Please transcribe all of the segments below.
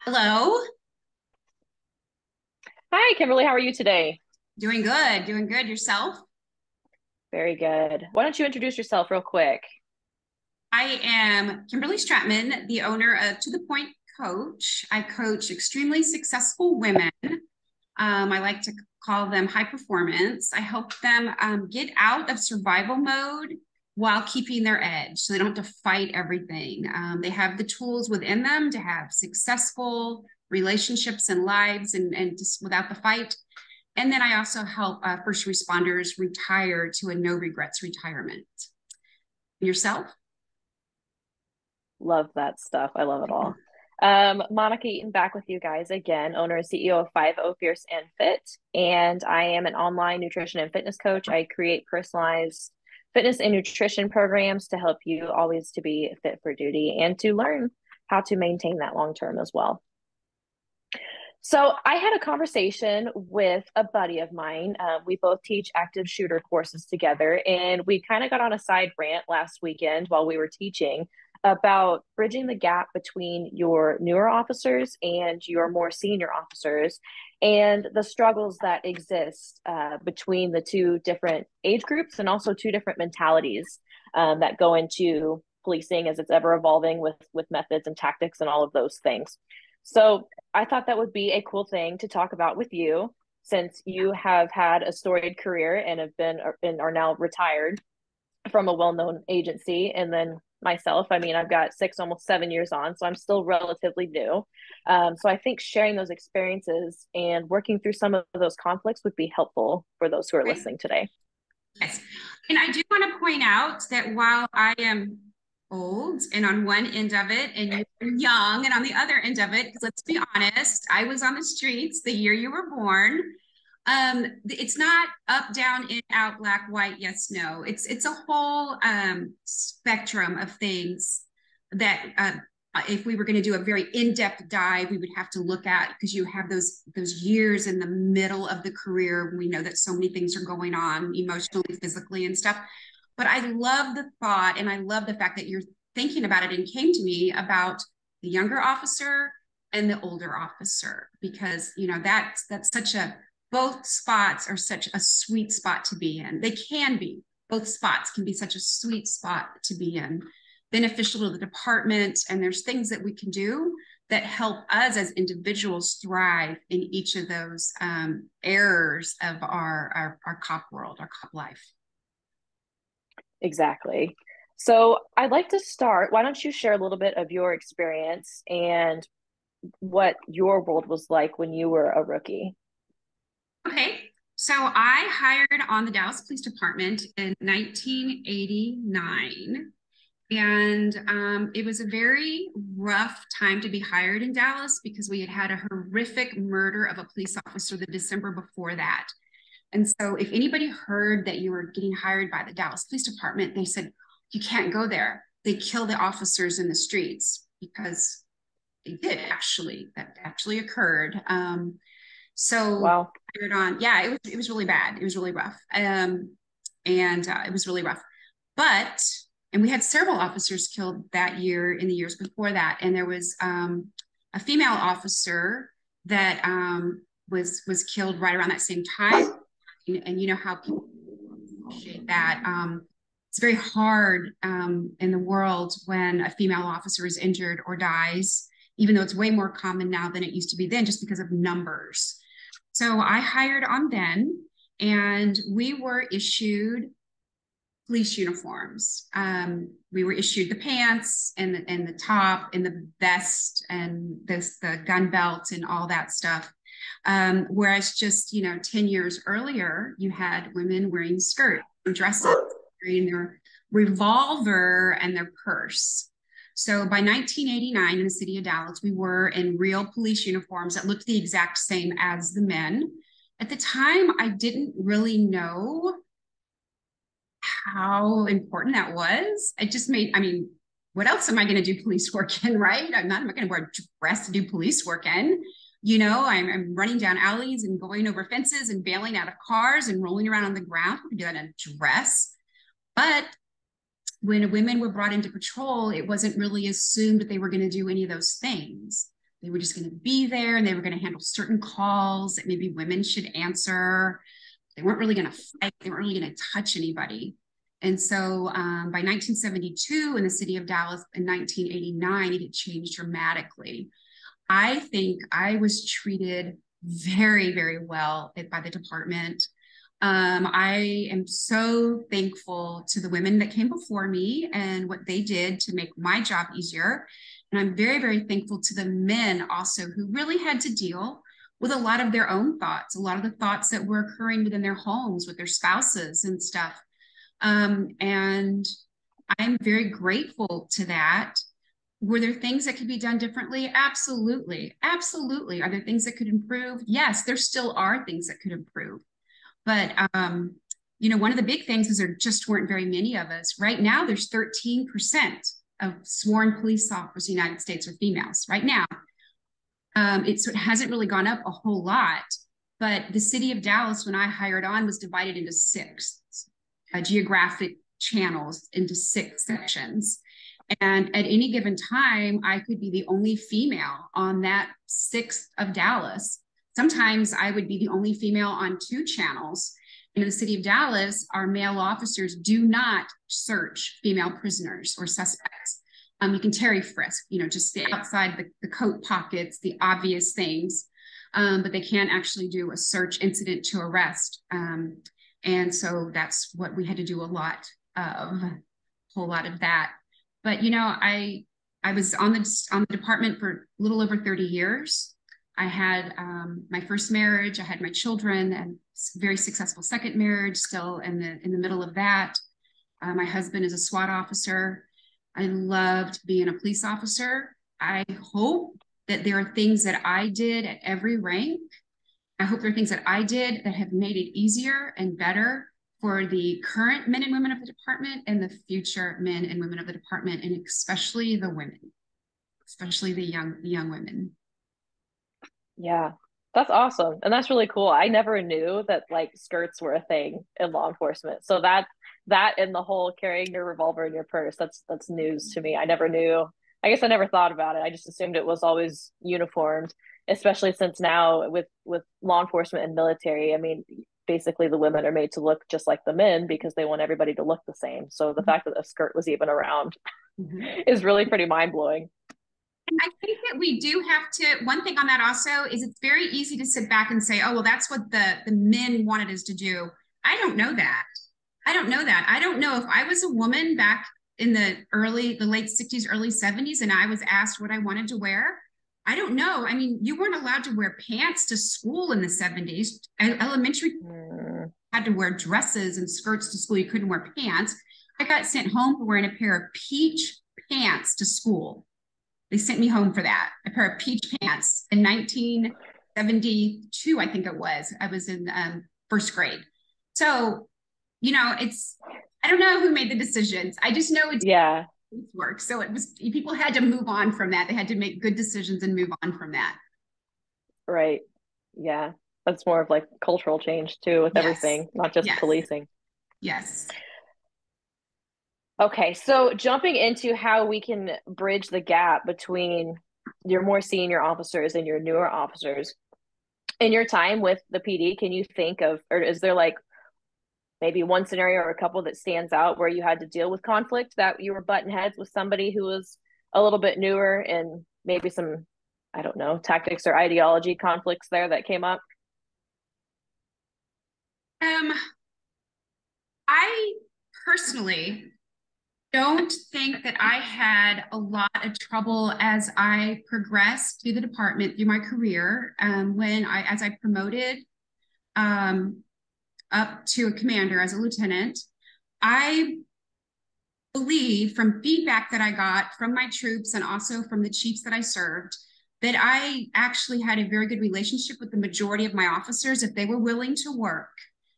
Hello. Hi, Kimberly. How are you today? Doing good. Doing good. Yourself? Very good. Why don't you introduce yourself real quick? I am Kimberly Stratman, the owner of To the Point Coach. I coach extremely successful women. I like to call them high performance. I help them get out of survival mode while keeping their edge so they don't have to fight everything. They have the tools within them to have successful relationships and lives and just without the fight. And then I also help first responders retire to a no regrets retirement. Yourself? Love that stuff. I love it all. Monica Eaton back with you guys again, owner and CEO of 50 Fierce and Fit. And I am an online nutrition and fitness coach. I create personalized fitness and nutrition programs to help you always to be fit for duty and to learn how to maintain that long term as well. So I had a conversation with a buddy of mine. We both teach active shooter courses together, and we kind of got on a side rant last weekend while we were teaching about bridging the gap between your newer officers and your more senior officers and the struggles that exist between the two different age groups and also two different mentalities that go into policing as it's ever evolving with methods and tactics and all of those things. So I thought that would be a cool thing to talk about with you since you have had a storied career and have been and are now retired from a well-known agency. And then myself, I mean, I've got 6, almost 7 years on, so I'm still relatively new. So I think sharing those experiences and working through some of those conflicts would be helpful for those who are Right. listening today. Yes. And I do want to point out that while I am old and on one end of it, and you're young and on the other end of it, because let's be honest, I was on the streets the year you were born. It's not up, down, in, out, black, white, yes, no. It's a whole spectrum of things that if we were going to do a very in-depth dive, we would have to look at because you have those years in the middle of the career. We know that so many things are going on emotionally, physically, and stuff. But I love the thought, and I love the fact that you're thinking about it and came to me about the younger officer and the older officer because that's such a both spots are such a sweet spot to be in. They can be. Both spots can be such a sweet spot to be in, beneficial to the department. And there's things that we can do that help us as individuals thrive in each of those errors of our cop world, our cop life. Exactly. So I'd like to start. Why don't you share a little bit of your experience and what your world was like when you were a rookie? Okay. So I hired on the Dallas Police Department in 1989. And it was a very rough time to be hired in Dallas because we had had a horrific murder of a police officer the December before that. And so if anybody heard that you were getting hired by the Dallas Police Department, they said, you can't go there. They kill the officers in the streets because they did actually, that actually occurred. So Wow. yeah, it was really bad. It was really rough. And it was really rough. But and we had several officers killed that year in the years before that. And there was a female officer that was killed right around that same time. And you know how people appreciate that. It's very hard in the world when a female officer is injured or dies, even though it's way more common now than it used to be then, just because of numbers. So I hired on then, and we were issued police uniforms. We were issued the pants and the top and the vest and the gun belt and all that stuff. Whereas just 10 years earlier, you had women wearing skirts and dresses, carrying their revolver and their purse. So by 1989 in the city of Dallas, we were in real police uniforms that looked the exact same as the men. At the time, I didn't really know how important that was. It just made, I mean, what else am I going to do police work in, right? I'm not going to wear a dress to do police work in. I'm running down alleys and going over fences and bailing out of cars and rolling around on the ground. I could do that in a dress. But when women were brought into patrol, it wasn't really assumed that they were going to do any of those things. they were just going to be there and they were going to handle certain calls that maybe women should answer. They weren't really going to fight. They weren't really going to touch anybody. And so by 1972 in the city of Dallas, in 1989, it had changed dramatically. I think I was treated very, very well by the department. I am so thankful to the women that came before me and what they did to make my job easier. And I'm very, very thankful to the men also who really had to deal with a lot of their own thoughts, a lot of the thoughts that were occurring within their homes with their spouses and stuff. And I'm very grateful to that. Were there things that could be done differently? Absolutely. Absolutely. Are there things that could improve? Yes, there still are things that could improve. But, one of the big things is there just weren't very many of us. Right now, there's 13% of sworn police officers in the United States are females right now. It hasn't really gone up a whole lot, but the city of Dallas, when I hired on, was divided into six geographic channels, into 6 sections. And at any given time, I could be the only female on that 6th of Dallas. Sometimes I would be the only female on 2 channels. In the city of Dallas, our male officers do not search female prisoners or suspects. You can Terry frisk, just stay outside the coat pockets, the obvious things, but they can't actually do a search incident to arrest. And so that's what we had to do a whole lot of that. But, I was on the department for a little over 30 years. I had my first marriage, I had my children, and very successful second marriage, still in the middle of that. My husband is a SWAT officer. I loved being a police officer. I hope that there are things that I did at every rank. I hope there are things that I did that have made it easier and better for the current men and women of the department and the future men and women of the department, and especially the women, especially the young women. Yeah, that's awesome. And that's really cool. I never knew that like skirts were a thing in law enforcement. So that and the whole carrying your revolver in your purse, that's news to me. I never knew. I guess I never thought about it. I just assumed it was always uniformed, especially since now with law enforcement and military, I mean, basically the women are made to look just like the men because they want everybody to look the same. So the fact that a skirt was even around is really pretty mind-blowing. I think that we do have to, one thing on that also is it's very easy to sit back and say, oh, well, that's what the men wanted us to do. I don't know that. I don't know if I was a woman back in the late 60s, early 70s, and I was asked what I wanted to wear. I don't know. I mean, you weren't allowed to wear pants to school in the 70s. Elementary had to wear dresses and skirts to school. You couldn't wear pants. I got sent home for wearing a pair of peach pants to school. They sent me home for that, a pair of peach pants in 1972, I think it was. I was in first grade. So, I don't know who made the decisions. I just know it's work. So people had to move on from that. They had to make good decisions and move on from that. Right. Yeah. That's more of like cultural change too with everything, not just policing. Yes. Okay, so jumping into how we can bridge the gap between your more senior officers and your newer officers. In your time with the PD, can you think of, or is there like maybe one scenario or a couple that stands out where you had to deal with conflict, that you were butting heads with somebody who was a little bit newer and maybe some, I don't know, tactics or ideology conflicts there that came up? I personally don't think that I had a lot of trouble as I progressed through the department through my career. As I promoted up to a commander as a lieutenant, I believe from feedback that I got from my troops and also from the chiefs that I served, that I actually had a very good relationship with the majority of my officers. If they were willing to work,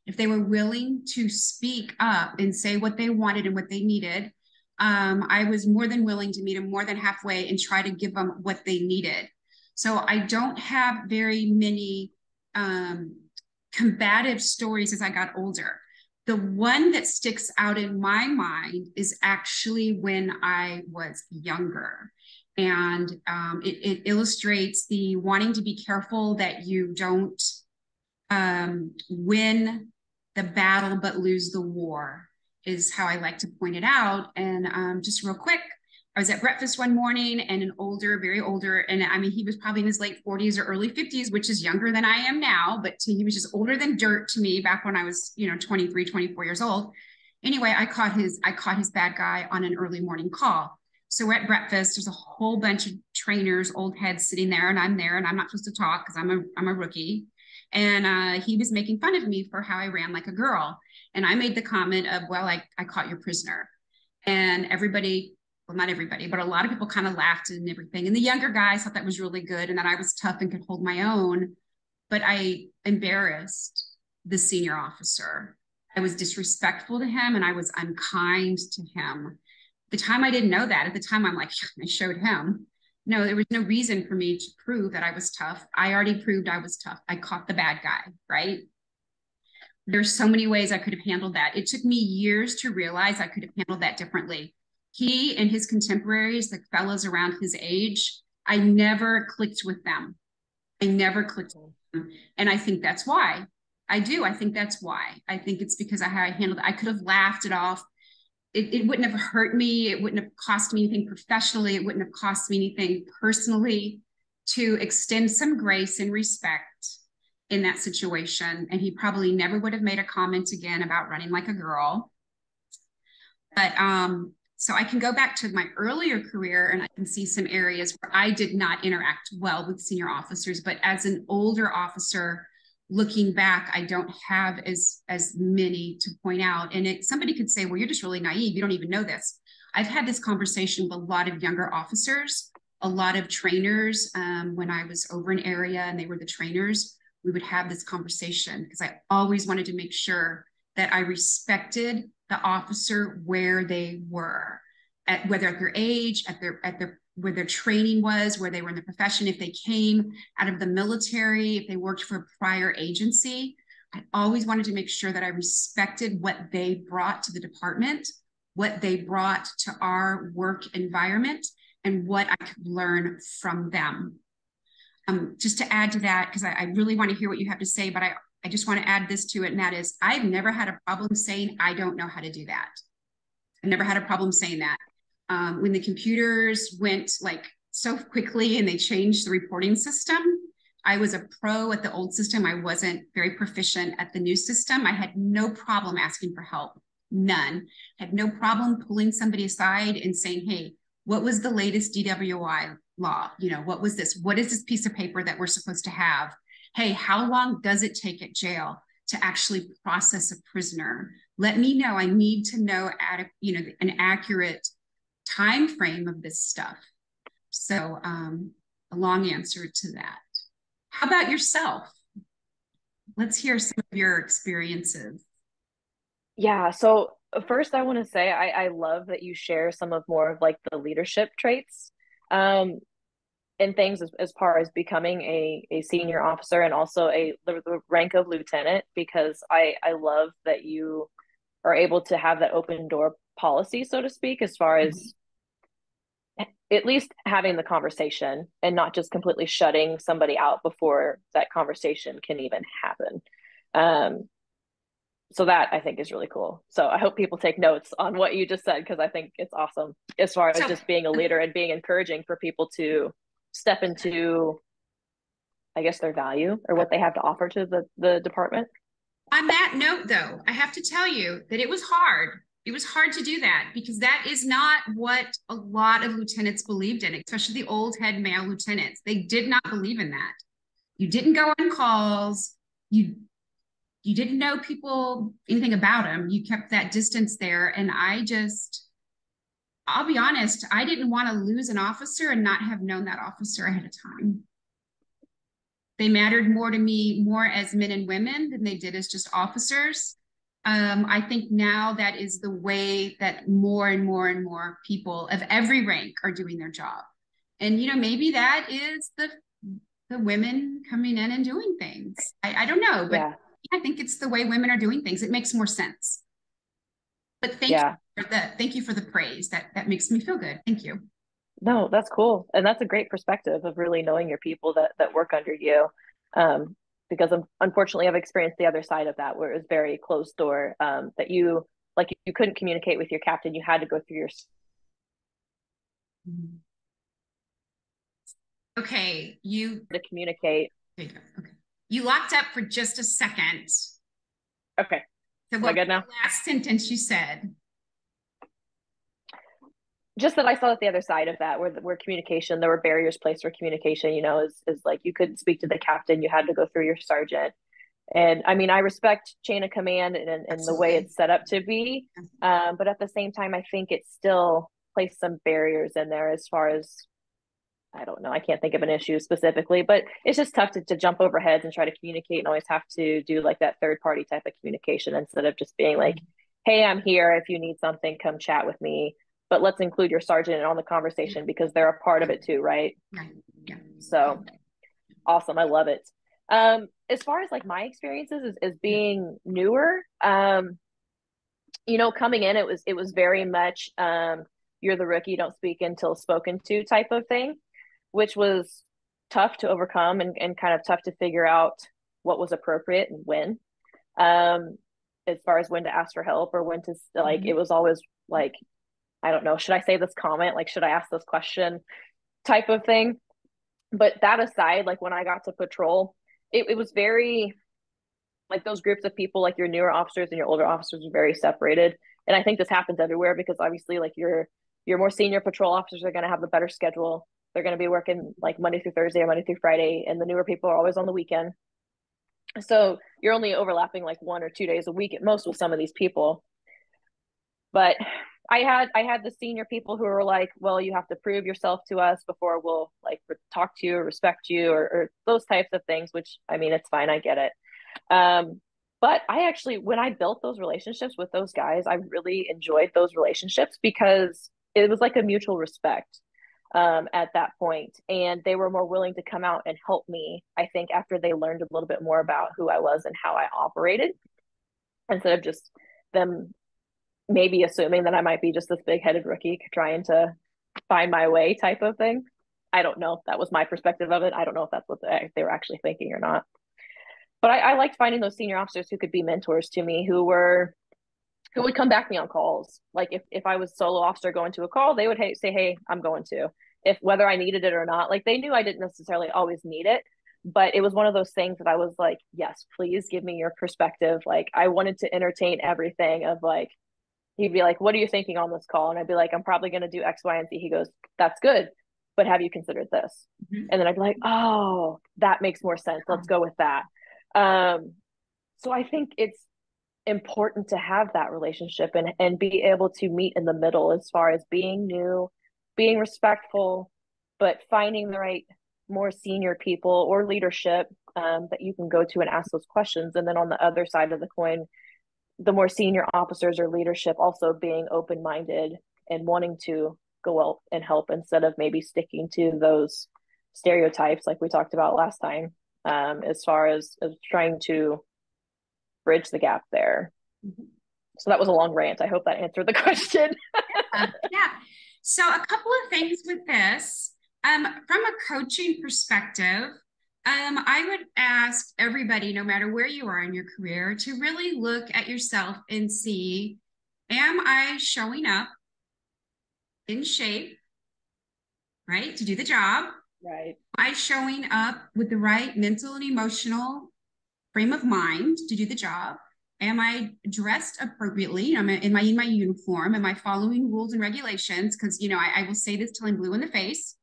if they were willing to speak up and say what they wanted and what they needed, I was more than willing to meet them more than halfway and try to give them what they needed. So I don't have very many combative stories as I got older. The one that sticks out in my mind is actually when I was younger. And it illustrates the wanting to be careful that you don't win the battle but lose the war, is how I like to point it out. And just real quick, I was at breakfast one morning, and an older, very older, and I mean, he was probably in his late 40s or early 50s, which is younger than I am now, but he was just older than dirt to me back when I was, 23, 24 years old. Anyway, I caught his bad guy on an early morning call. So we're at breakfast. There's a whole bunch of trainers, old heads sitting there, and I'm there, and I'm not supposed to talk because I'm a rookie. And he was making fun of me for how I ran like a girl. And I made the comment of, well, I caught your prisoner. And everybody, well, not everybody, but a lot of people kind of laughed and everything. And the younger guys thought that was really good and that I was tough and could hold my own. But I embarrassed the senior officer. I was disrespectful to him and I was unkind to him. At the time, I didn't know that. At the time, I'm like, I showed him. No, there was no reason for me to prove that I was tough. I already proved I was tough. I caught the bad guy, right? There's so many ways I could have handled that. It took me years to realize I could have handled that differently. He and his contemporaries, the fellows around his age, I never clicked with them. I never clicked with them. And I think that's why. I do. I think that's why. I think it's because of how I handled it. I could have laughed it off. It wouldn't have hurt me. It wouldn't have cost me anything professionally. It wouldn't have cost me anything personally, to extend some grace and respect in that situation. And he probably never would have made a comment again about running like a girl. But so I can go back to my earlier career and I can see some areas where I did not interact well with senior officers. But as an older officer, looking back, I don't have as many to point out. And somebody could say, well, you're just really naive. You don't even know this. I've had this conversation with a lot of younger officers, a lot of trainers. When I was over an area and they were the trainers, we would have this conversation because I always wanted to make sure that I respected the officer where they were, whether at their age, at their where their training was, where they were in the profession, if they came out of the military, if they worked for a prior agency. I always wanted to make sure that I respected what they brought to the department, what they brought to our work environment, and what I could learn from them. Just to add to that, because I really want to hear what you have to say, but I just want to add this to it, and that is, I've never had a problem saying I don't know how to do that. I never had a problem saying that. When the computers went like so quickly and they changed the reporting system, I was a pro at the old system. I wasn't very proficient at the new system. I had no problem asking for help. None. I had no problem pulling somebody aside and saying, hey, what was the latest DWI law? What was this? What is this piece of paper that we're supposed to have? Hey, how long does it take at jail to actually process a prisoner? Let me know. I need to know an accurate time frame of this stuff. So a long answer to that. How about yourself? Let's hear some of your experiences. Yeah, so first I want to say I love that you share some of more of like the leadership traits and things as far as becoming a senior officer and also the rank of lieutenant, because I love that you are able to have that open door policy, so to speak, as far as at least having the conversation and not just completely shutting somebody out before that conversation can even happen. So that I think is really cool. So I hope people take notes on what you just said, because I think it's awesome as far as just being a leader and being encouraging for people to step into, I guess, their value or what they have to offer to the department. On that note, though, I have to tell you that it was hard. It was hard to do that because that is not what a lot of lieutenants believed in, especially the old head male lieutenants. They did not believe in that. You didn't go on calls. You didn't know anything about them. You kept that distance there. And I'll be honest, I didn't want to lose an officer and not have known that officer ahead of time. They mattered more to me, more as men and women than they did as just officers. I think now that is the way that more and more and more people of every rank are doing their job. And, maybe that is the women coming in and doing things. I don't know, but yeah. I think it's the way women are doing things. It makes more sense. But thank you for the praise. That makes me feel good. Thank you. No, that's cool. And that's a great perspective of really knowing your people that work under you. Um, because unfortunately I've experienced the other side of that where it was very closed door, that you like you couldn't communicate with your captain. You had to go through your Okay, to communicate. there you go. Okay. You locked up for just a second. Okay. So Am I what was good now? the last sentence you said? Just that I saw that the other side of that, where communication, there were barriers placed for communication. Is like you couldn't speak to the captain; you had to go through your sergeant. And I mean, I respect chain of command and the way Absolutely. it's set up to be, but at the same time, I think it still placed some barriers in there as far as I don't know. I can't think of an issue specifically, but it's just tough to jump over heads and try to communicate and always have to do like that third party type of communication instead of just being like, hey, I'm here. If you need something, come chat with me. But let's include your sergeant on the conversation because they're a part of it too, right? Right. Yeah. So awesome. I love it. As far as like my experiences is being newer, coming in, it was very much you're the rookie, don't speak until spoken to type of thing, which was tough to overcome and kind of tough to figure out what was appropriate and when. Um, as far as when to ask for help or when to like, it was always like, I don't know, should I say this comment? Like, should I ask this question type of thing? But that aside, like when I got to patrol, it was very like those groups of people, like your newer officers and your older officers are very separated. And I think this happens everywhere because obviously like your more senior patrol officers are going to have a better schedule. They're going to be working like Monday through Thursday or Monday through Friday, and the newer people are always on the weekend. So you're only overlapping like 1 or 2 days a week at most with some of these people. But I had the senior people who were like, well, you have to prove yourself to us before we'll like talk to you or respect you or those types of things, which I mean, it's fine. I get it. But I actually, when I built those relationships with those guys, I really enjoyed those relationships because it was like a mutual respect at that point. And they were more willing to come out and help me, I think, after they learned a little bit more about who I was and how I operated, instead of just them maybe assuming that I might be just this big headed rookie trying to find my way type of thing. I don't know if that was my perspective of it. I don't know if that's what they were actually thinking or not. But I liked finding those senior officers who could be mentors to me, who would come back me on calls. Like if I was solo officer going to a call, they would say, "Hey, I'm going to." If whether I needed it or not, like they knew I didn't necessarily always need it, but it was one of those things that I was like, "Yes, please give me your perspective." Like I wanted to entertain everything of like he'd be like, "What are you thinking on this call?" And I'd be like, "I'm probably going to do X, Y, and Z." He goes, "That's good, but have you considered this?" Mm-hmm. And then I'd be like, "Oh, that makes more sense. Let's go with that." Um, so I think it's important to have that relationship and be able to meet in the middle as far as being new, being respectful, but finding the right more senior people or leadership that you can go to and ask those questions. And then on the other side of the coin, the more senior officers or leadership also being open minded and wanting to go out and help instead of maybe sticking to those stereotypes like we talked about last time, as far as trying to bridge the gap there. So that was a long rant. I hope that answered the question. Yeah. So a couple of things with this. From a coaching perspective, I would ask everybody, no matter where you are in your career, to really look at yourself and see, am I showing up in shape, right, to do the job? Right. Am I showing up with the right mental and emotional frame of mind to do the job? Am I dressed appropriately? Am I in my uniform? Am I following rules and regulations? Because I will say this till I'm blue in the face,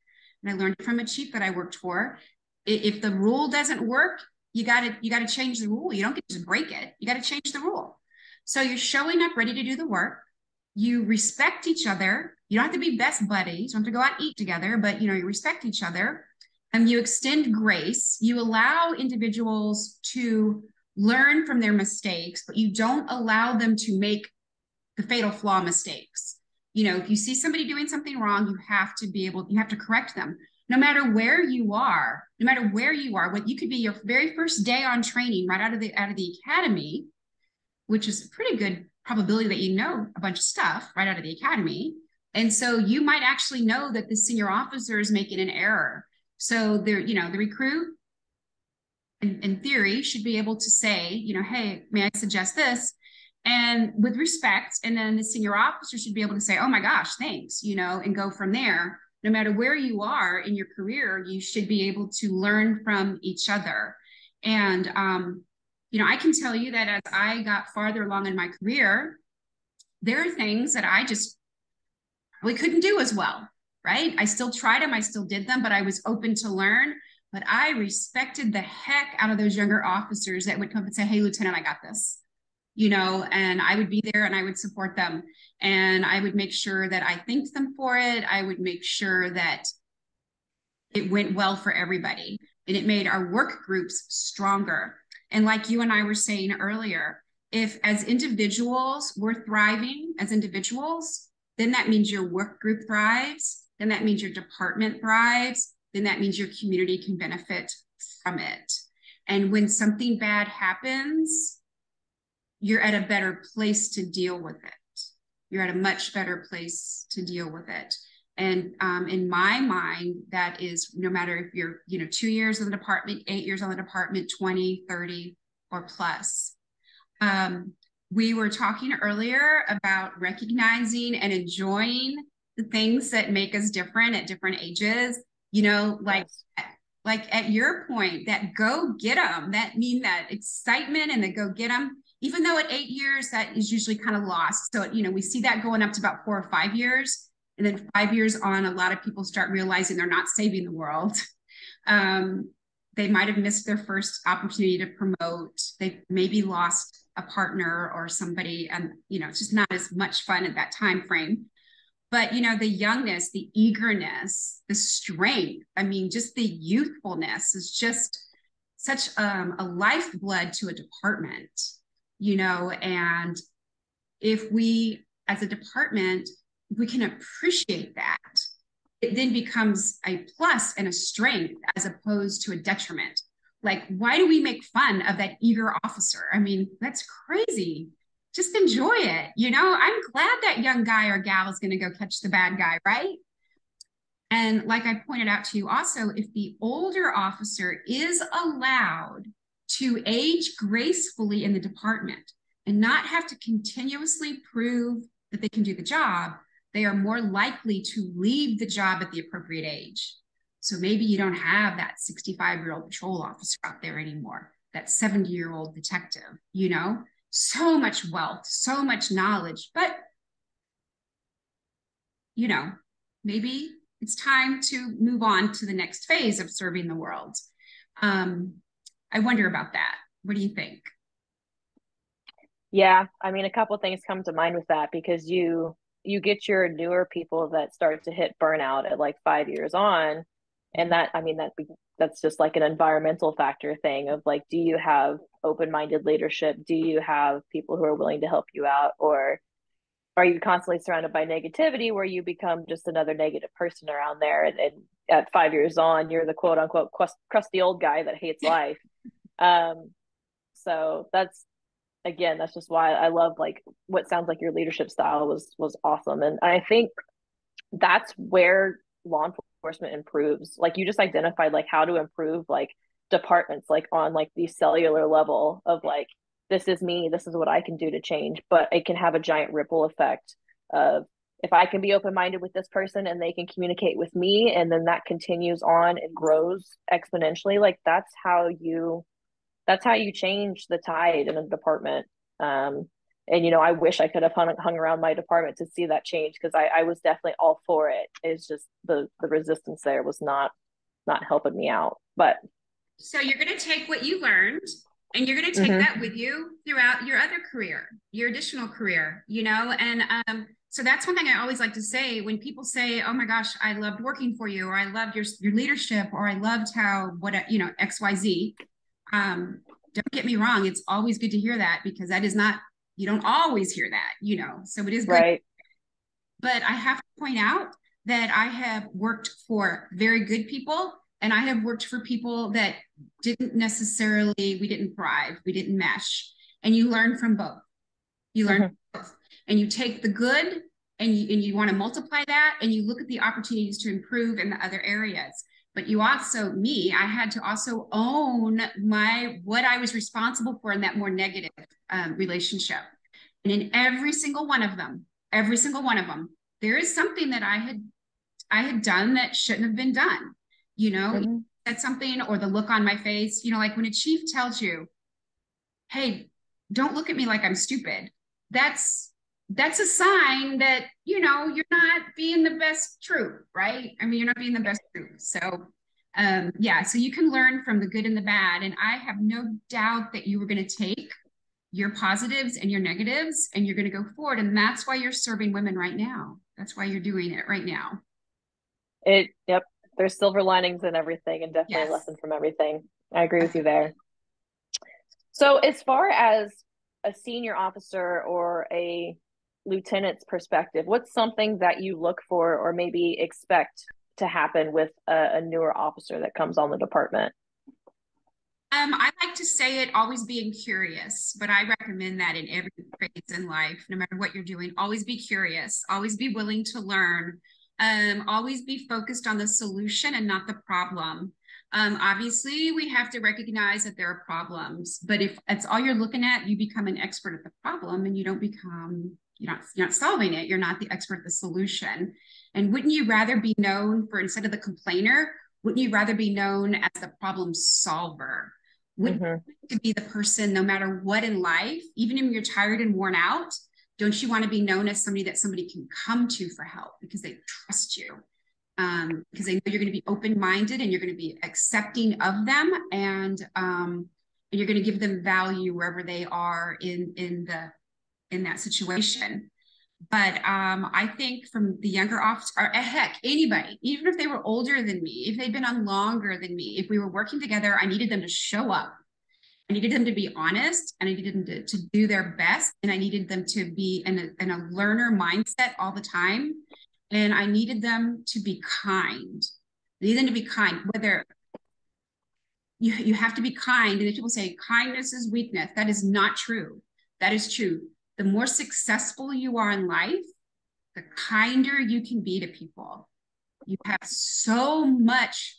and I learned from a chief that I worked for. If the rule doesn't work, you gotta change the rule. You don't get to just break it. You got to change the rule. So you're showing up ready to do the work. You respect each other. You don't have to be best buddies. You don't have to go out and eat together, but you respect each other. And you extend grace. You allow individuals to learn from their mistakes, but you don't allow them to make the fatal flaw mistakes. If you see somebody doing something wrong, you have to correct them. No matter where you are, what you could be your very first day on training right out of the academy, which is a pretty good probability that a bunch of stuff right out of the academy. And so you might actually know that the senior officer is making an error. So they're, the recruit in theory should be able to say, hey, may I suggest this? And with respect, and then the senior officer should be able to say, oh my gosh, thanks, and go from there. No matter where you are in your career, you should be able to learn from each other. And, I can tell you that as I got farther along in my career, there are things that I just really couldn't do as well, right? I still tried them, I still did them, but I was open to learn. But I respected the heck out of those younger officers that would come and say, hey, Lieutenant, I got this, and I would be there and I would support them. And I would make sure that I thanked them for it. I would make sure that it went well for everybody. And it made our work groups stronger. And like you and I were saying earlier, if as individuals we're thriving as individuals, then that means your work group thrives. Then that means your department thrives. Then that means your community can benefit from it. And when something bad happens, you're at a better place to deal with it. You're at a much better place to deal with it. And in my mind, that is no matter if you're, 2 years in the department, 8 years on the department, 20, 30, or plus. We were talking earlier about recognizing and enjoying the things that make us different at different ages. Like at your point, that go get them, that excitement and the go get them, even though at 8 years, that is usually kind of lost. So, we see that going up to about 4 or 5 years. And then 5 years on, a lot of people start realizing they're not saving the world. They might have missed their first opportunity to promote. They maybe lost a partner or somebody, and, it's just not as much fun at that time frame. But, the youngness, the eagerness, the strength, just the youthfulness is just such a lifeblood to a department, and if we, as a department, we can appreciate that, it then becomes a plus and a strength as opposed to a detriment. Like, why do we make fun of that eager officer? That's crazy. Just enjoy it. I'm glad that young guy or gal is going to go catch the bad guy, right? And like I pointed out to you also, if the older officer is allowed to age gracefully in the department and not have to continuously prove that they can do the job, they are more likely to leave the job at the appropriate age. So maybe you don't have that 65-year-old patrol officer out there anymore, that 70-year-old detective, so much wealth, so much knowledge, but, maybe it's time to move on to the next phase of serving the world. I wonder about that. What do you think? Yeah, a couple of things come to mind with that, because you get your newer people that start to hit burnout at like 5 years on, and that's just like an environmental factor thing of like, do you have open-minded leadership? Do you have people who are willing to help you out, or are you constantly surrounded by negativity where you become just another negative person around there, and at 5 years on, you're the quote unquote crusty old guy that hates life. So that's just why I love like what sounds like your leadership style was awesome. And I think that's where law enforcement improves. Like, you just identified like how to improve like departments, like on like the cellular level of like, this is me, this is what I can do to change, but it can have a giant ripple effect of, if I can be open-minded with this person and they can communicate with me, and then that continues on and grows exponentially, like that's how you change the tide in a department. And I wish I could have hung around my department to see that change, because I was definitely all for it. It's just the resistance there was not helping me out. But so you're going to take what you learned and you're going to take that with you throughout your other career, your additional career, and so that's one thing I always like to say when people say, oh my gosh, I loved working for you, or I loved your leadership, or I loved how XYZ. Don't get me wrong, it's always good to hear that, because that is not, you don't always hear that, so it is good. Right. But I have to point out that I have worked for very good people, and I have worked for people that we didn't thrive, we didn't mesh. And you learn from both. You learn from both. And you take the good and you want to multiply that, and you look at the opportunities to improve in the other areas. But you also, I had to also own what I was responsible for in that more negative relationship. And in every single one of them, there is something that I had done that shouldn't have been done. You know, Mm-hmm. said something, or the look on my face, like when a chief tells you, hey, don't look at me like I'm stupid. That's a sign that, you're not being the best troop, right? I mean, you're not being the best troop. So yeah, so you can learn from the good and the bad. And I have no doubt that you were going to take your positives and your negatives and you're going to go forward. And that's why you're serving women right now. That's why you're doing it right now. Yep. There's silver linings in everything, and definitely a Yes. lesson from everything. I agree with you there. So as far as a senior officer or a lieutenant's perspective, what's something that you look for or maybe expect to happen with a newer officer that comes on the department? I like to say it always being curious, but I recommend that in every phase in life, no matter what you're doing, always be curious, always be willing to learn, always be focused on the solution and not the problem. Obviously, we have to recognize that there are problems, but if that's all you're looking at, you become an expert at the problem and you don't become, you're not solving it. You're not the expert at the solution. And wouldn't you rather be known for, instead of the complainer, wouldn't you rather be known as the problem solver? Wouldn't Mm-hmm. you to be the person, no matter what in life, even if you're tired and worn out, don't you want to be known as somebody that somebody can come to for help because they trust you? Because they know you're going to be open-minded and you're going to be accepting of them, and you're going to give them value wherever they are in that situation. But I think from the younger officer, or heck, anybody, even if they were older than me, if they'd been on longer than me, if we were working together, I needed them to show up. I needed them to be honest, and I needed them to do their best, and I needed them to be in a learner mindset all the time. And I needed them to be kind. I needed them to be kind, whether you have to be kind. And if people say kindness is weakness, that is not true. That is true. The more successful you are in life, the kinder you can be to people. You have so much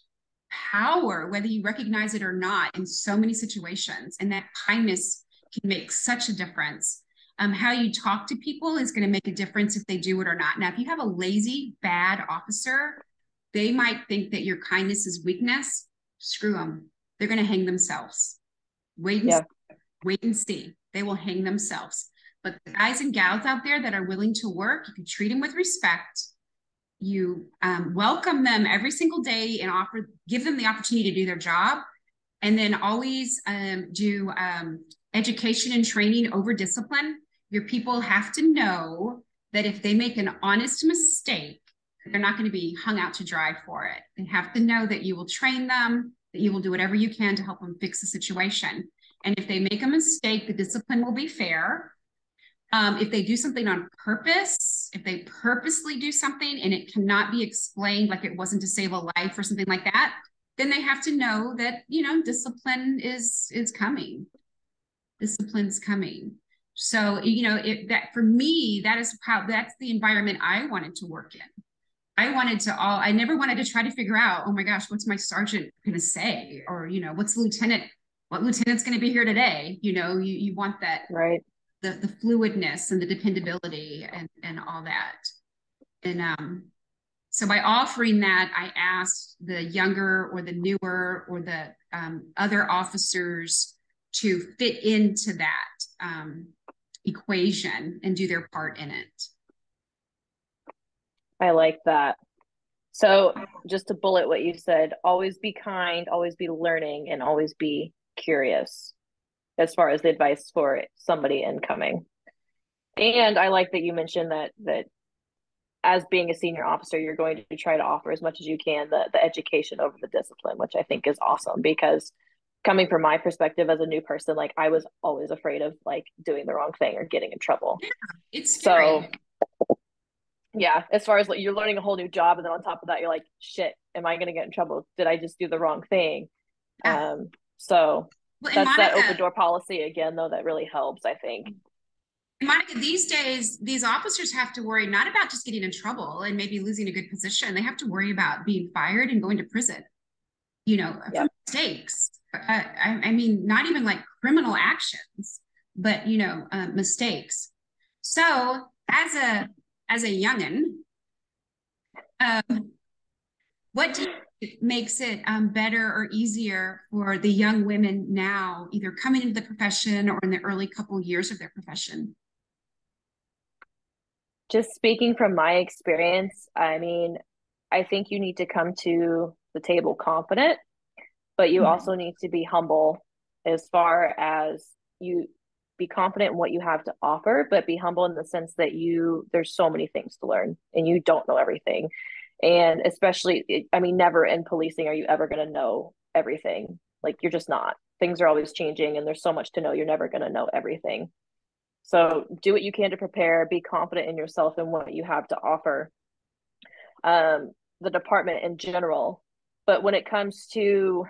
power, whether you recognize it or not, in so many situations. And that kindness can make such a difference. How you talk to people is going to make a difference if they do it or not. Now, if you have a lazy, bad officer, they might think that your kindness is weakness. Screw them. They're going to hang themselves. Wait and see. They will hang themselves. But the guys and gals out there that are willing to work, you can treat them with respect. You welcome them every single day and give them the opportunity to do their job. And then always do education and training over discipline. Your people have to know that if they make an honest mistake, they're not going to be hung out to dry for it. They have to know that you will train them, that you will do whatever you can to help them fix the situation. And if they make a mistake, the discipline will be fair. If they do something on purpose, if they purposely do something and it cannot be explained, like it wasn't to save a life or something like that, then they have to know that, discipline is coming. Discipline's coming. So, that for me, that's the environment I wanted to work in. I never wanted to try to figure out, oh my gosh, what's my sergeant going to say? Or, what lieutenant's going to be here today? You want that, right? The fluidness and the dependability and all that. And so by offering that, I asked the younger or the newer or the other officers to fit into that equation and do their part in it. I like that. So just to bullet what you said, always be kind, always be learning, and always be curious as far as the advice for somebody incoming. And I like that you mentioned that as being a senior officer, you're going to try to offer as much as you can the education over the discipline, which I think is awesome, because coming from my perspective as a new person, like I was always afraid of like doing the wrong thing or getting in trouble. Yeah, it's scary. So yeah, as far as like you're learning a whole new job, and then on top of that, you're like, shit, am I going to get in trouble? Did I just do the wrong thing? So well, that's Monica, that open door policy again, though, that really helps, I think. Monica, these days, these officers have to worry not about just getting in trouble and maybe losing a good position. They have to worry about being fired and going to prison, for Yep. mistakes. I mean, not even like criminal actions, but mistakes. So, as a youngin, um, what do you think makes it better or easier for the young women now, either coming into the profession or in the early couple years of their profession? Just speaking from my experience, I mean, I think you need to come to the table confident, but you Mhm. also need to be humble as far as you be confident in what you have to offer, but be humble in the sense that there's so many things to learn and you don't know everything. And especially, I mean, never in policing are you ever going to know everything. Like, you're just not. Things are always changing and there's so much to know. You're never going to know everything. So do what you can to prepare, be confident in yourself and what you have to offer, um, the department in general. But when it comes to,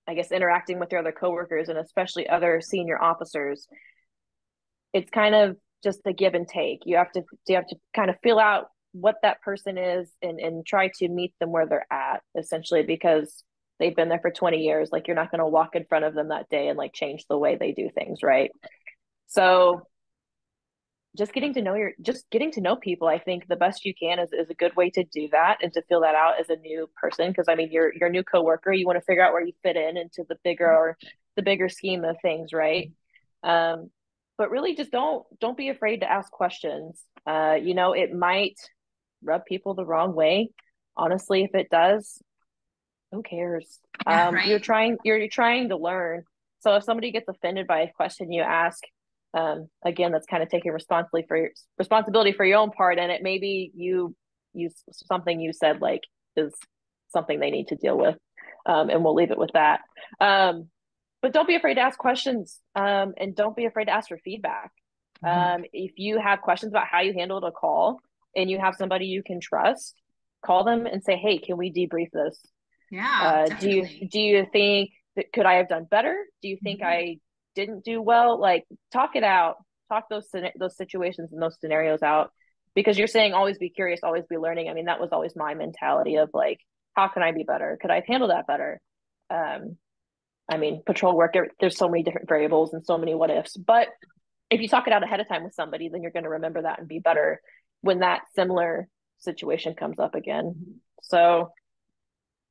I guess, interacting with your other coworkers and especially other senior officers, it's kind of just a give and take. You have to kind of feel out what that person is and try to meet them where they're at, essentially, because they've been there for 20 years. Like, you're not going to walk in front of them that day and like change the way they do things, right? So just getting to know people, I think the best you can is a good way to do that and to fill that out as a new person, because I mean, you're a new coworker, you want to figure out where you fit in into the bigger scheme of things, right? um but really just don't be afraid to ask questions. It might rub people the wrong way. Honestly, if it does, who cares? Yeah, You're right. trying to learn. So if somebody gets offended by a question you ask, again, that's kind of taking responsibility for your own part, and it maybe you something you said like is something they need to deal with, and we'll leave it with that. But don't be afraid to ask questions, and don't be afraid to ask for feedback. Mhm. If you have questions about how you handled a call and you have somebody you can trust, call them and say, "Hey, can we debrief this? Yeah, definitely. Do you think that could I have done better? Do you think Mhm. I didn't do well?" Like, talk it out, talk those situations and those scenarios out, because you're saying always be curious, always be learning. I mean, that was always my mentality of like, how can I be better? Could I have handled that better? Um, I mean, patrol work, there's so many different variables and so many what ifs, but if you talk it out ahead of time with somebody, then you're going to remember that and be better when that similar situation comes up again. So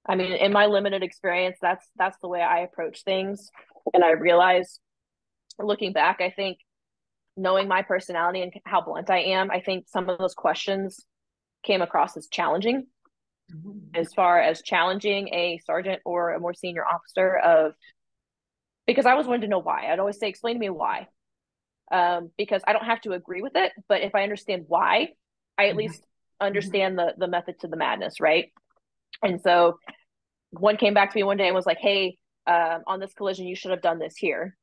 I mean, in my limited experience, that's the way I approach things. And I realize, looking back, I think, knowing my personality and how blunt I am, I think some of those questions came across as challenging, Mhm. as far as challenging a sergeant or a more senior officer, of because I always wanted to know why. I'd always say, explain to me why. Because I don't have to agree with it, but if I understand why, I at Mhm. least Mhm. understand the method to the madness, right? And so one came back to me one day and was like, "Hey, on this collision, you should have done this here."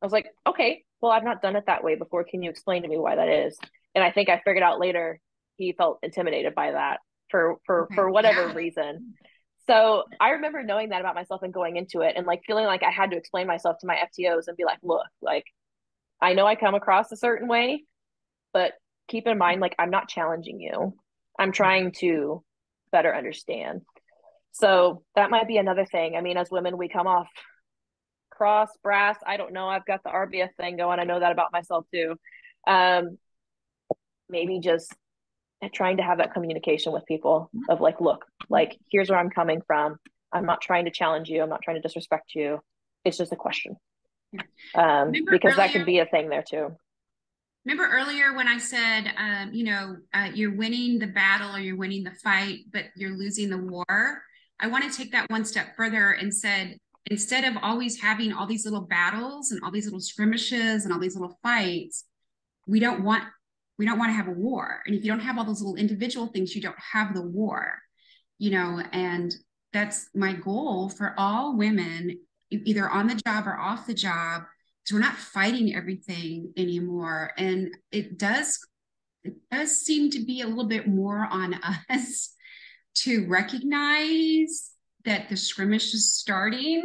I was like, "Okay, well, I've not done it that way before. Can you explain to me why that is?" And I think I figured out later he felt intimidated by that for Okay. whatever Yeah. reason. So I remember knowing that about myself and going into it and like feeling like I had to explain myself to my FTOs and be like, "Look, like, I know I come across a certain way, but keep in mind, like, I'm not challenging you. I'm trying to better understand." So that might be another thing. I mean, as women, we come off cross, brass. I don't know. I've got the RBF thing going. I know that about myself too. Um, Maybe just trying to have that communication with people of like, look, like, here's where I'm coming from. I'm not trying to challenge you. I'm not trying to disrespect you. It's just a question. Yeah. Remember Because that earlier can be a thing there too. Remember earlier when I said, you're winning the battle or you're winning the fight, but you're losing the war? I want to take that one step further and said, instead of always having all these little battles and all these little skirmishes and all these little fights, we don't want we don't want to have a war. And if you don't have all those little individual things, you don't have the war, and that's my goal for all women, either on the job or off the job, because we're not fighting everything anymore. And it does seem to be a little bit more on us to recognize that the skirmish is starting,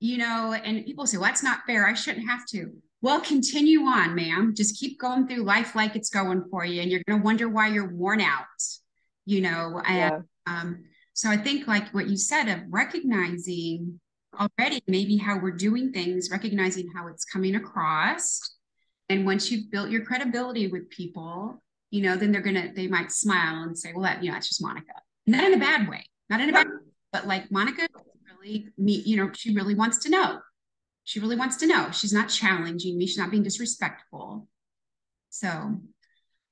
and people say, well, that's not fair. I shouldn't have to. Well, continue on, ma'am. Just keep going through life like it's going for you, and you're going to wonder why you're worn out, you know. And Yeah. so I think, like what you said, of recognizing already maybe how we're doing things, recognizing how it's coming across. And once you've built your credibility with people, you know, then they might smile and say, well, that's just Monica. Not in a bad way, not in a bad way, but like Monica really, she really wants to know. She really wants to know. She's not challenging me. She's not being disrespectful. So,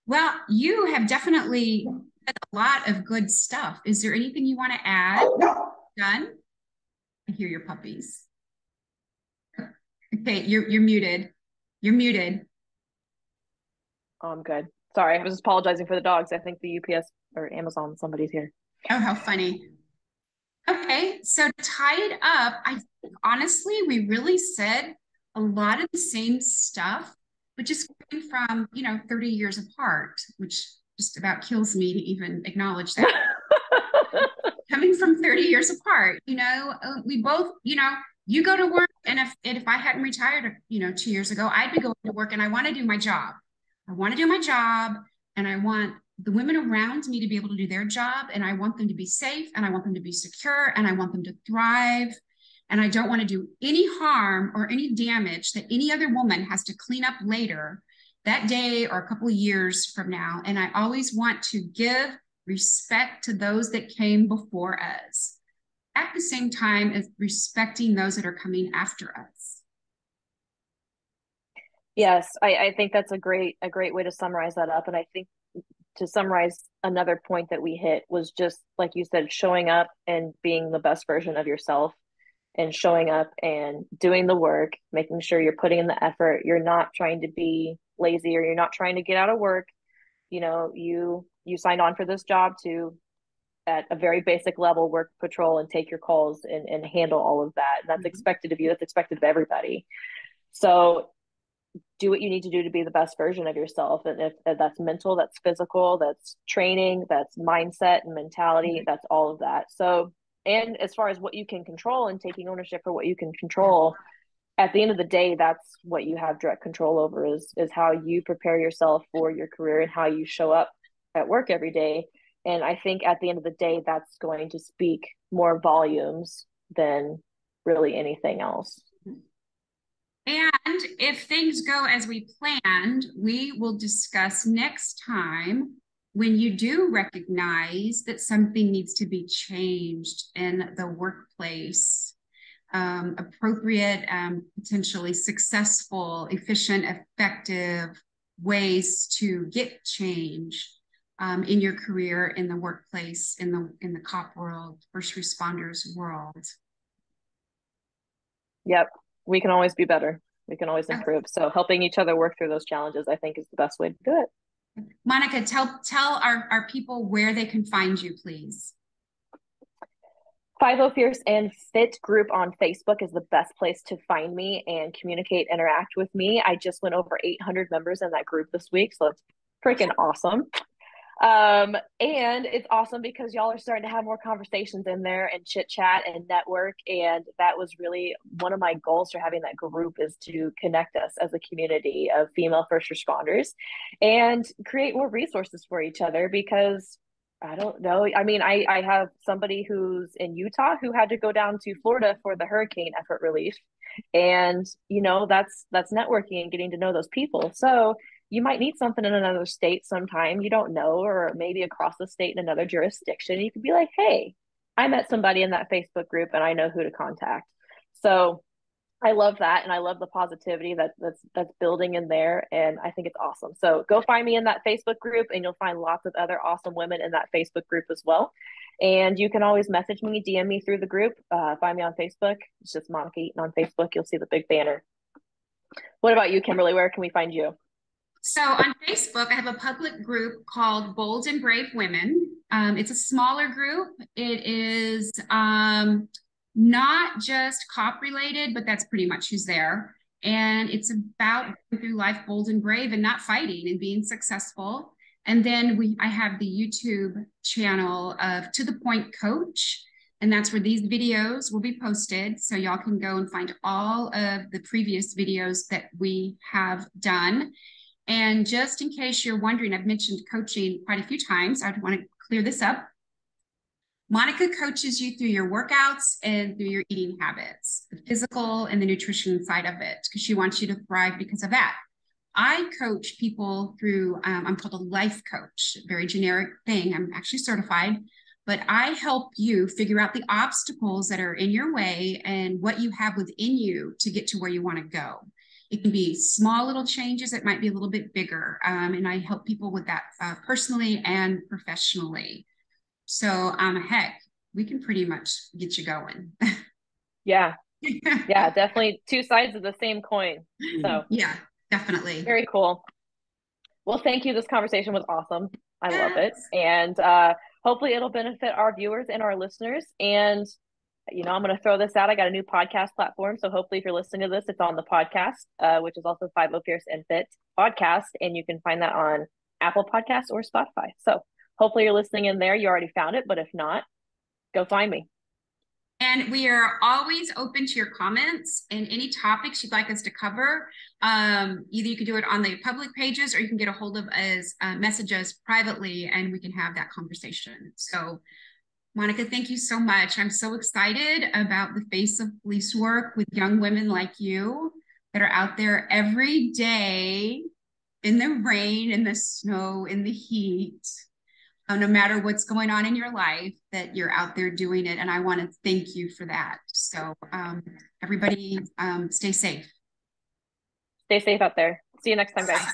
well, you have definitely said a lot of good stuff. Is there anything you want to add? Done? I hear your puppies. Okay, you're muted. You're muted. Oh, I'm good. Sorry, I was just apologizing for the dogs. I think the UPS or Amazon, somebody's here. Oh, how funny. Okay, so to tie it up, I think honestly, we really said a lot of the same stuff, but just coming from, 30 years apart, which just about kills me to even acknowledge that. Coming from 30 years apart, we both, you go to work, and if I hadn't retired, 2 years ago, I'd be going to work, and I want to do my job. I want to do my job, and I want the women around me to be able to do their job, and I want them to be safe, and I want them to be secure, and I want them to thrive, and I don't want to do any harm or any damage that any other woman has to clean up later that day or a couple of years from now. And I always want to give respect to those that came before us at the same time as respecting those that are coming after us. Yes, I think that's a great way to summarize that up. And I think to summarize another point that we hit was just like you said, showing up and being the best version of yourself, and showing up and doing the work, making sure you're putting in the effort. You're not trying to be lazy, or you're not trying to get out of work. You signed on for this job to, at a very basic level, work patrol and take your calls and handle all of that. And that's expected of you. That's expected of everybody. So do what you need to do to be the best version of yourself. And if that's mental, that's physical, that's training, that's mindset and mentality, that's all of that. So, and as far as what you can control and taking ownership for what you can control, at the end of the day, that's what you have direct control over, is how you prepare yourself for your career and how you show up at work every day. And I think at the end of the day, that's going to speak more volumes than really anything else. And if things go as we planned, we will discuss next time when you do recognize that something needs to be changed in the workplace. Appropriate, potentially successful, efficient, effective ways to get change in your career, in the workplace, in the cop world, first responders world. Yep. We can always be better. We can always improve. So helping each other work through those challenges, I think, is the best way to do it. Monica, tell our people where they can find you, please. 50 Fierce and Fit group on Facebook is the best place to find me and communicate, interact with me. I just went over 800 members in that group this week, so it's freaking awesome. And it's awesome because y'all are starting to have more conversations in there and chit chat and network. And that was really one of my goals for having that group, is to connect us as a community of female first responders and create more resources for each other. Because I don't know. I mean, I have somebody who's in Utah who had to go down to Florida for the hurricane effort relief. And, that's networking and getting to know those people. So you might need something in another state sometime, you don't know, or maybe across the state in another jurisdiction. You could be like, hey, I met somebody in that Facebook group and I know who to contact. So I love that. And I love the positivity that's building in there. And I think it's awesome. So go find me in that Facebook group, and you'll find lots of other awesome women in that Facebook group as well. And you can always message me, DM me through the group. Find me on Facebook. It's just Monica Eaton on Facebook. You'll see the big banner. What about you, Kimberly? Where can we find you? So on Facebook, I have a public group called Bold and Brave Women. It's a smaller group. It is not just cop related, but that's pretty much who's there. And it's about going through life bold and brave and not fighting and being successful. And then I have the YouTube channel of To the Point Coach. And that's where these videos will be posted. So y'all can go and find all of the previous videos that we have done. And just in case you're wondering, I've mentioned coaching quite a few times. I want to clear this up. Monica coaches you through your workouts and through your eating habits, the physical and the nutrition side of it, because she wants you to thrive because of that. I coach people through, I'm called a life coach, very generic thing. I'm actually certified, but I help you figure out the obstacles that are in your way and what you have within you to get to where you want to go. It can be small little changes. It might be a little bit bigger. And I help people with that personally and professionally. So heck, we can pretty much get you going. Yeah. Yeah, definitely two sides of the same coin. So yeah, definitely. Very cool. Well, thank you. This conversation was awesome. I love it. Yes. And hopefully it'll benefit our viewers and our listeners. And, I'm going to throw this out. I got a new podcast platform. So hopefully if you're listening to this, it's on the podcast, which is also 50 Fierce and Fit podcast. And you can find that on Apple Podcasts or Spotify. So hopefully you're listening in there. You already found it. But if not, go find me. And we are always open to your comments and any topics you'd like us to cover. Either you can do it on the public pages or you can get a hold of us, message us privately, and we can have that conversation. So, Monica, thank you so much. I'm so excited about the Face of Police work with young women like you that are out there every day in the rain, in the snow, in the heat. No matter what's going on in your life, that you're out there doing it. And I want to thank you for that. So everybody stay safe. Stay safe out there. See you next time, guys. Bye.